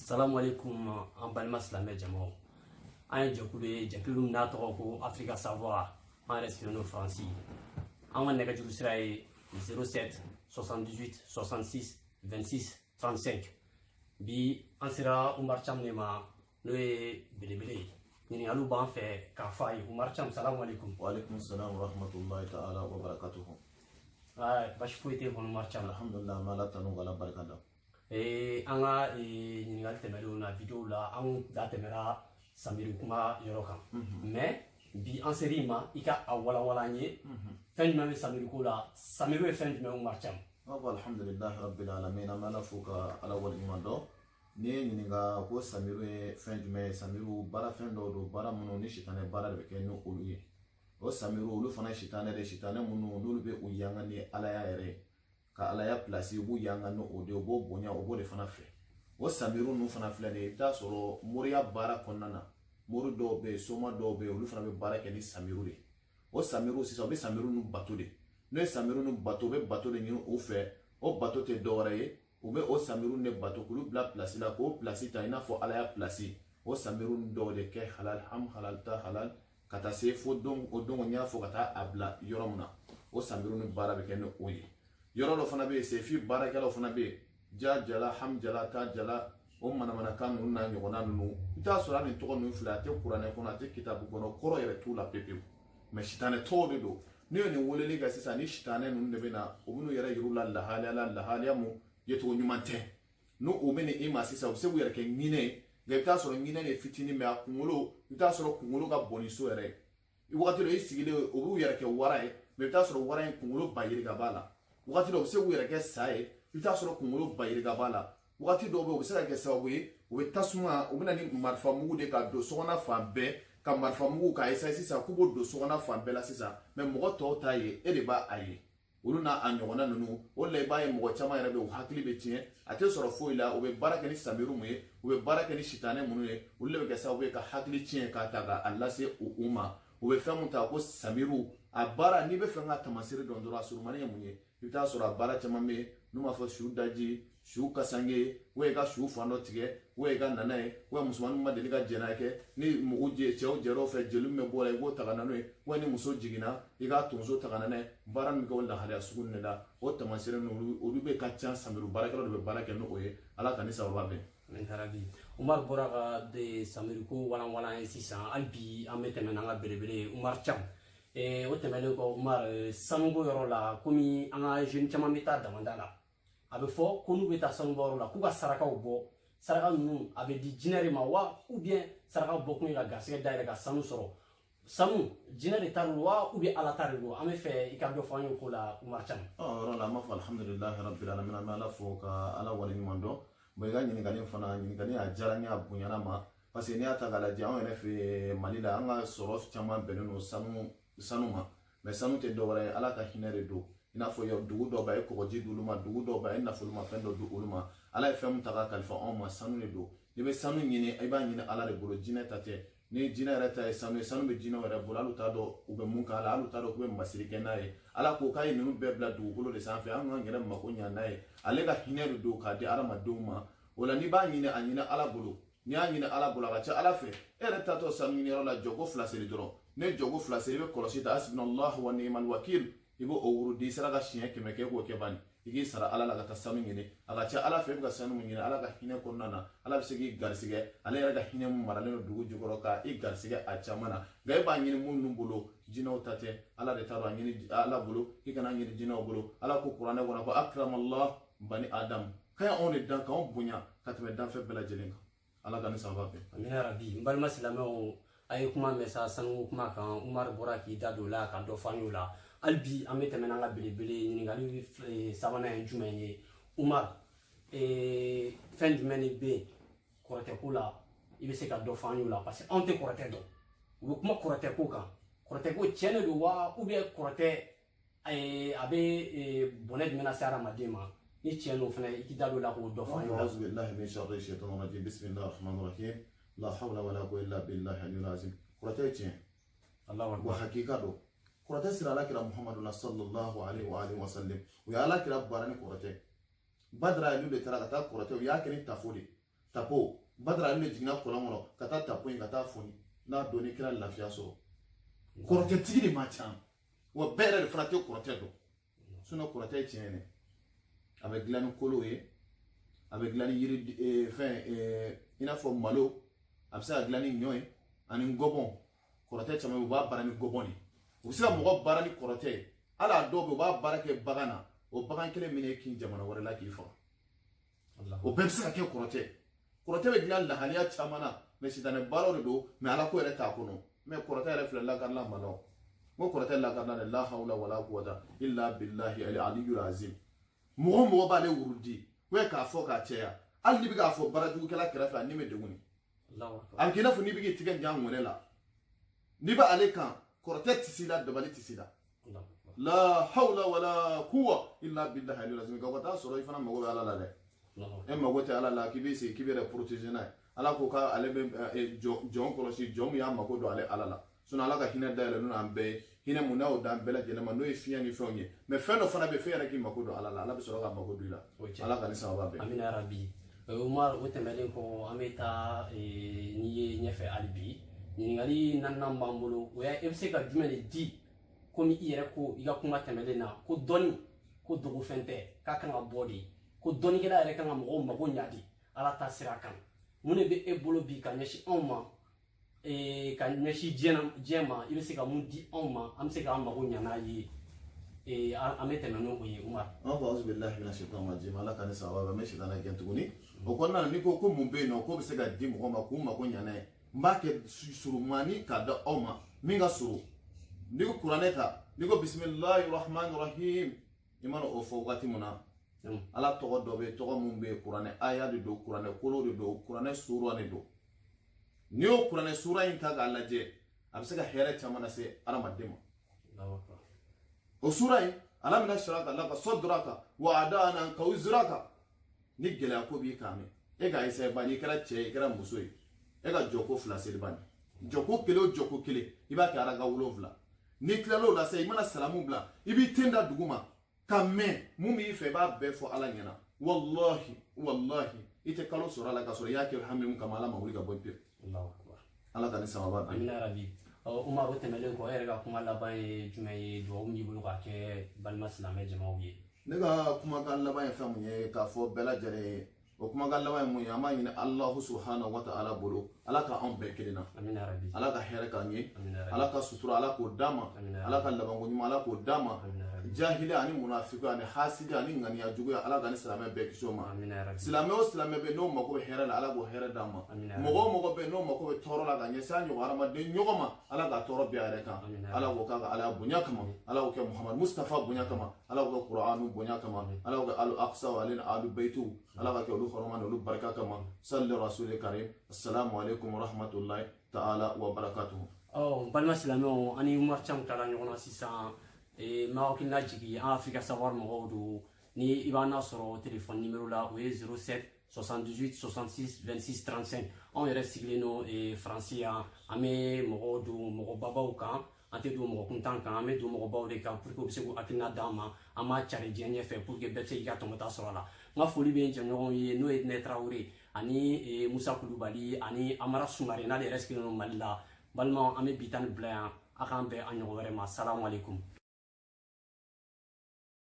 Salamu alaikum an balima silamɛ jamaw. An ye jɛkulu ye jɛkulu min n'a tɔgɔ ko Africa Savoir, an yɛrɛ sigilen don Faransi. An ka nɛgɛjuru sira ye 07 78 66 26 35. Bi an sera Umar Cham ne ma n'o ye belebele ye. Ɲininkaliw b'an fɛ k'a fɔ a ye. Umar Cham, salamu alaikum. Wa alaikum salam wa rahmatullahi ta'ala wa barakatuhu. Basi foyi tɛ kɔnɔ Umar Cham. Alhamdulillah, ma la tanu wala barika da. An ka ɲininkali tɛmɛlenw na video la an da tɛmɛra Samiri kuma yɔrɔ kan. Mais bi an ser'i ma i ka a walawala an ye fɛn jumɛn bɛ Samiri ko la. Samiri ye fɛn jumɛn Umar Cham? Alhamdulillahi rabbil alamin, an bɛ Ala fo ka Ala waleɲuman dɔn. N'i ye ɲininka ko Samiru ye fɛn jumɛn ye, Samiru baara fɛn dɔw don, baara minnu ni sitanɛ baara de bɛ kɛ ni olu ye. O Samiru olu fana ye sitanɛ de, sitanɛ minnu n'olu bɛ u yanga ni Alaya yɛrɛ ye, ka Alaya place u b'u yanga ni o de, u b'o bonya, u b'o de fana fɛ. O Samiru ninnu fana filɛ nin ye, i bɛ taa sɔrɔ moriya baara kɔnɔna na, mori dɔw bɛ yen, soma dɔw bɛ yen, olu fana bɛ baara kɛ ni Samiru de. O Samiru sisan, o bɛ Samiru ninnu bato de. N'o ye Samiru ninnu bato, u bɛ bato de ɲini u fɛ. O bato tɛ dɔwɛrɛ ye, u bɛ o Samiru de bato k'olu bila place la, k'o place ta i n'a fɔ Alaya place. O Samiru dɔw de kɛ halal, halal ta halal, ka taa se fo don o don ɲa fɔ ka taa a bila yɔrɔ min na. O Samiru ni baara bɛ kɛ ni o ye. Yɔrɔ dɔ fana bɛ yen, sefi baarakɛlaw fana bɛ yen, ja jala, ham jala, ta jala, o manamanakan ninnu n'a ɲɔgɔnna ninnu. I t'a sɔrɔ hali nin tɔgɔ ninnu filɛ, a tɛ kuranɛ kɔnɔ, a tɛ kitabu kɔnɔ, kɔrɔ yɛrɛ t'u la pepewu. Mais sitanɛ tɔw de don. N'i ye nin weleli kɛ sisan, ni sitanɛ ninnu de bɛ na, u bɛ n'u yɛrɛ yir'u la lahaliya mun yecogo ɲuman tɛ. N'u u bɛ nin i ma sisan, u bɛ se k'u yɛrɛ kɛ ɲinɛ ye, nka i bɛ taa sɔrɔ ɲinɛ de fitinin, mais a kunkolo, i bɛ taa sɔrɔ kunkolo ka bon ni so yɛrɛ ye. Wagati dɔ i sigilen, u b'u yɛrɛ kɛ wara ye, mais i bɛ taa sɔrɔ wara in kunkolo ba yirika b'a la. Wagati dɔ u bɛ se k'u yɛrɛ kɛ sa ye, i bɛ taa sɔrɔ kunkolo ba yirika b'a la. Wagati dɔw bɛ u bɛ se ka kɛ sababu ye, u bɛ tasuma, u bɛ na ni marifa mugu de ka don sokɔnɔ fan bɛɛ, ka marifa mugu k'a ye sisan k'u b'o don sokɔnɔ fan bɛɛ la sisan, mais mɔgɔ tɔw t'a ye, e de b'a a ye. Olu n'a a ɲɔgɔnna ninnu, o la i b'a ye mɔgɔ caman yɛrɛ bɛ u hakili bɛ tiɲɛ, a tɛ sɔrɔ foyi la, u bɛ baara kɛ ni Samiru mun ye, u bɛ baara kɛ ni sitanɛ minnu ye, olu de bɛ kɛ sababu ye ka hakili tiɲɛ k'a ta k'a lase u ma. U bɛ fɛn mun ta ko Samiru, a baara n'i bɛ fɛ ka tamasiri dɔn dɔrɔn a surumani ye mun ye, i bɛ taa sɔrɔ a baara caman bɛ yen, n'u b'a fɔ su daji, su kasange, ou i ka su fan dɔ tigɛ, ou i ka nana ye, ou musomaninw ma deli ka jɛnɛ kɛ, ni cɛw jɛr'o fɛ jeli min bɛ bɔ la i b'o ta ka na n'o ye, ou ni muso jiginna i ka tonso ta ka na n'a ye, baara min bɛ kɛ o lahalaya sugu ninnu de la, o tamasiri ninnu olu bɛ ka ca Samiru baarakɛlaw de bɛ baara kɛ n'o ye, Ala ka ni sababa bɛn. Umar bɔra ka Samiri ko walanwalan ye sisan, hali bi an bɛ tɛmɛ n'an ka belebele ye Umar Cham. O tɛmɛnen kɔ Umar, sanuko yɔrɔ la komi an ka jeune caman bɛ taa damanda la, a bɛ fɔ ko n'u bɛ taa sanuko yɔrɔ la k'u ka sarakaw bɔ, saraka ninnu a bɛ di jinɛ de ma wa ou bien saraka bɔ kun ye ka garisɛgɛ dayɛlɛ ka sanu sɔrɔ. Sanu jinɛ de ta don wa ou bien Ala ta de don? An bɛ fɛ i ka dɔ fɔ an ye ko la Umar Cham. Yɔrɔ la an b'a fɔ alhamdulillahi rabbil alamin, an bɛ Ala fo ka Ala waleɲuman dɔn. Bon i ka ɲininkali fana, ɲininkali a diyara n ye, a bonyana ma, parce que n'i y'a ta k'a lajɛ anw yɛrɛ fɛ Mali la an ka sɔrɔ caman bɛnnen don sanu ma, mais sanu tɛ dɔwɛrɛ ye, Ala ka hinɛ de don. I n'a fɔ dugu dɔw bɛ a ye kɔgɔji di olu ma, dugu dɔw bɛ a ye nafolomafɛn dɔ di olu ma, Ala ye fɛn min ta k'a kalifa anw ma, sanu de don. N'i bɛ sanu ɲini i b'a ɲini Ala de bolo, jinɛ ta tɛ. Ni jinɛ yɛrɛ ta ye sanu ye, sanu bɛ jinɛw yɛrɛ bolo, hali t'a dɔn u bɛ mun k'a la, hali t'a dɔn k'u bɛ masiri kɛ n'a ye. Ala ko k'a ye ninnu bɛɛ bila dugukolo de sanfɛ, an k'an yɛrɛ mako ɲa n'a ye, ale ka hinɛ de don k'a di adamadenw ma. O la n'i b'a ɲini a ɲini Ala bolo, n'i y'a ɲini Ala bolo a ka ca Ala fɛ, e yɛrɛ taatɔ sanu ɲiniyɔrɔ la jɔko fila siri dɔrɔn, ne jɔko fila siri i bɛ kɔlɔsi ta hasbunallahu wa ni'mal wakil, i b'o wurudi i sera ka siɲɛ 100 kɛ k'o kɛ bani, i k'i sara Ala la ka taa sanu ɲini, a ka ca Ala fɛ i bɛ ka sanu min ɲini Ala ka hinɛ kɔnɔna na, Ala bɛ se k'i garisɛgɛ, ale yɛrɛ ka hinɛ mun maralen don dugu jukɔrɔ ka i garisɛgɛ a caman na, nka e b'a ɲini minnu bolo jinɛw ta tɛ, Ala de t'a dɔn a ɲini Ala bolo, i kana ɲini jinɛw bolo. Ala ko kuranɛ kɔnɔ ko akramallah bani Adam, k'a y'anw de dan k'anw bonya ka tɛmɛ danfɛn bɛɛ lajɛlen kan. Ala ka ni sababa bɛn. Amina rabi. N balima silamɛw, a ye kuma mɛn sa sanuko kuma kan, Umar bɔra k'i da don o la ka dɔ fɔ an ye o la. Hali bi an bɛ tɛmɛ n'an ka belebele ɲininkali sabanan ye jumɛn ye Umar, fɛn jumɛn de bɛ yen kɔrɔtɛko la i bɛ se ka dɔ fɔ an ye o la parce que anw tɛ kɔrɔtɛ dɔn, u bɛ kuma kɔrɔtɛko kan, kɔrɔtɛko tiɲɛ de don wa ou bien kɔrɔtɛ a bɛ bɔnɛ jumɛn lase hadamaden ma? Ni tiɲɛ don fana i k'i da don o la k'o dɔ fɔ an ye. A'udhu billahi min sharri shaitanir rajim, bismillahir rahmanir rahim, la hawla wala quwwata illa billahi al-aliyyil azim. Kɔrɔtɛ ye tiɲɛ, Allahu akbar, wa hakika don. Kɔrɔtɛ sira Alakira Muhammadu sallallahu alaihi wa sallam, u ye Alakira baara ni kɔrɔtɛ. Badara y'olu de taara ka taa kɔrɔtɛ, u y'a kɛ ni tafo de. tapo badara ale jigina kolon kɔnɔ ka taa tapo in ka taa foni n'a donni kira lafiya sɔrɔ kɔrɔtɛtigi de ma ca wa bɛɛ yɛrɛ de fana tɛ kɔrɔtɛ dɔn sinon kɔrɔtɛ ye tiɲɛ dɛ a bɛ dilan ni kolo ye a bɛ dilan ni yiri fɛn i n'a fɔ malo a bɛ se ka dilan ni ɲɔ ye ani gɔbɔn kɔrɔtɛ caman u b'a baara ni gɔbɔn de u bɛ se ka mɔgɔ baara ni kɔrɔtɛ ye hali a dɔw bɛ u b'a baara kɛ bagan na o bagan kelen min ye kin jamana wɛrɛ la k'i faga o bɛɛ bɛ se ka kɛ kɔrɔtɛ kɔrɔtɛ bɛ dilan lahaliya caman na mɛ sitanɛ baaraw de don mɛ ala ko yɛrɛ t'a kɔnɔ mɛ kɔrɔtɛ yɛrɛ filɛ lakarila ma la n ko kɔrɔtɛ lakarila de la hawla wala quwwata illa billahi al-aliyyul azim mɔgɔ mɔgɔ b'ale wurudi o ye k'a fɔ k'a cɛya hali n'i bɛ k'a fɔ baarajugukɛla kɛrɛfɛ a ni bɛ degun a bɛ k'i n'a fɔ n'i bɛ k'i tigɛ ɲan ŋɔnɛ la n'i bɛ ale kan kɔrɔtɛ tɛ s'i la dabali tɛ s'i la la hawla wala quwwata illa billahi al-aliyyul azim ka taa sɔrɔ i fana mago bɛ ala la dɛ e mago tɛ ala la k'i bɛ se k'i bɛ yɛrɛ protéger n'a ye ala ko k'ale bɛ jɔn kɔlɔsi jɔn min y'a mago don ale ala la sinon ala ka hinɛ dayɛlɛ n'o y'an bɛɛ ye hinɛ mun n'a y'o d'an bɛɛ lajɛlen ma n'o ye fiɲɛ ni fɛnw ye mɛ fɛn dɔ fana bɛ fɛn yɛrɛ k'i mago don ala la ala bɛ sɔrɔ ka mago don i la ala ka ni sababa bɛɛ. amina rabi Umar o tɛmɛnen kɔ an bɛ taa n'i ye ɲɛfɛ hali bi ɲininkali naaninan b'an bolo o ye e bɛ se ka jumɛn de di komi i yɛrɛ ko i ka kuma tɛmɛnen na ko dɔnni ko dogofɛn tɛ k'a kan ka bɔ de ko dɔnnikɛla yɛrɛ kan ka mɔgɔw mago ɲa de ala ta sira kan mun de bɛ e bolo bi ka ɲɛsin anw ma ka ɲɛsin diɲɛ ma i bɛ se ka mun di anw ma an bɛ se k'an mago ɲa n'a ye an bɛ tɛmɛ n'o ye Umar. an fɔ auzu billahi minash shaitani rajim ala ka ni sababa bɛɛ n bɛ sitanɛ gɛn tuguni o kɔnɔna na n'i ko ko mun bɛ yen nɔ k'o bɛ se ka di mɔgɔ ma k'u mago ɲa n'a ye n b'a kɛ surumani k'a da aw ma min ka surun n'i ko kuranɛ ta n'i ko bisimilahi rahmani rahim i mana o fɔ waati min na ala tɔgɔ dɔ bɛ tɔgɔ mun bɛ kuranɛ aya de don kuranɛ kolo de don kuranɛ sura de don n'i y'o kuranɛ sura in ta k'a lajɛ a bɛ se ka hɛrɛ caman lase adamaden ma o sura in ala mina siraka laka sadraka wa adana ka wizraka ni gɛlɛya ko b'i kan mɛn e ka essayer bani i kɛra cɛ ye i kɛra muso ye e ka jɔko fila seli bani jɔko kelen o jɔko kelen i b'a kɛ araka 7 n'i tilal'o la sa i mana salamu bila i b'i ten da dugu ma ka mɛn mun b'i fɛ i b'a bɛɛ fɔ ala ɲɛna wallahi wallahi i tɛ kalo sɔrɔ a la k'a sɔrɔ i y'a kɛ hami mun kama ala ma wuli ka bɔ pewu ala ka ni sababa bɛɛ. amina rabi Umar o tɛmɛlen kɔ e yɛrɛ ka kuma laban ye jumɛn ye dugawu min b'i bolo k'a kɛ balima silamɛ jamaw ye. ne ka kumakan laban ye fɛn mun ye k'a fɔ bɛɛ lajɛlen ye o kumakan laban ye mun ye an b'a ɲini alahu subhanahu wa ta'ala bolo ala ka anw bɛɛ kelen na ala ka hɛrɛ k'an ye ala ka sutura ala k'o d'a ma ala ka labanko ɲuman ala k'o d'a ma jahiliya ani munafiku ani hasidi ani ŋaniya juguya ala ka ni silamɛ bɛɛ kisi o ma silamɛ o silamɛ bɛ n'o mako bɛ hɛrɛ la ala k'o hɛrɛ d'a ma mɔgɔ o mɔgɔ bɛ n'o mako bɛ tɔɔrɔ la ka ɲɛsin a ɲɔgɔn hadamaden ɲɔgɔn ma ala ka tɔɔrɔ bɛɛ a yɛrɛ kan ala k'o k'a ka ala bonya kama ala k'o kɛ muhamadu mustafa bonya kama ala k'o kɛ kur'anu bonya kama ala k'o kɛ alu aqsa ale ni alu beitu ala ka kɛ olu hɔrɔma ni olu barika kama salli rasuli karim assalamu alaikum wa rahmatullahi ta'ala wa barakatuhu. balima silamɛw ani Umar Cam taara ɲɔgɔn na sisan n b'a hakilina jigin an Africa Savoir mɔgɔw don ni i b'an sɔrɔ téléphone numéro la o ye 07 78 66 26 35 anw yɛrɛ sigilen don Faransi yan an bɛ mɔgɔw don mɔgɔbabaw kan an tɛ don mɔgɔ kuntan kan an bɛ don mɔgɔbaw de kan pour que u bɛ se k'u hakilina d'an ma an b'a cari diɲɛ ɲɛfɛ pour que bɛɛ bɛ se k'i ka tɔmɔta sɔrɔ a la n ka foli bɛ n jɛɲɔgɔnw ye n'o ye Nɛ Tarawele ani Musa Kulubali ani Amara Sumare n'ale yɛrɛ sigilen don Mali la balimaw an bɛ bi tan ni bila yan a k'an bɛn a ɲɔgɔn wɛrɛ ma salamu aleykum.